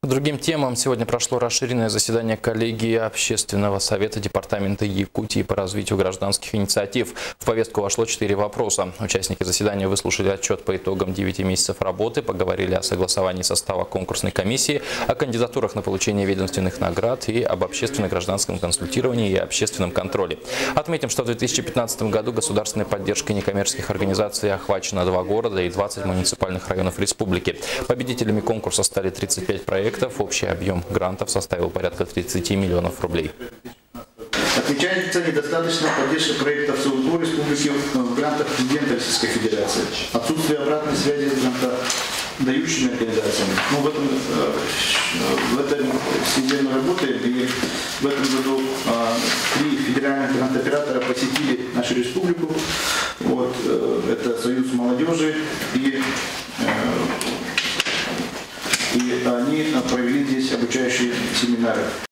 К другим темам сегодня прошло расширенное заседание коллегии Общественного совета Департамента Якутии по развитию гражданских инициатив. В повестку вошло 4 вопроса. Участники заседания выслушали отчет по итогам 9 месяцев работы, поговорили о согласовании состава конкурсной комиссии, о кандидатурах на получение ведомственных наград и об общественно-гражданском консультировании и общественном контроле. Отметим, что в 2015 году государственной поддержкой некоммерческих организаций охвачено 2 города и 20 муниципальных районов республики. Победителями конкурса стали 35 проектов. Общий объем грантов составил порядка 30 миллионов рублей. Отмечается недостаточная поддержка проектов СУЛКО республики в грантах президента Российской Федерации. Отсутствие обратной связи с грантодающими организациями. В этом связи мы работаем, и в этом году 3 федеральных грантоператора посетили нашу республику. Это Союз молодежи и они провели здесь обучающие семинары.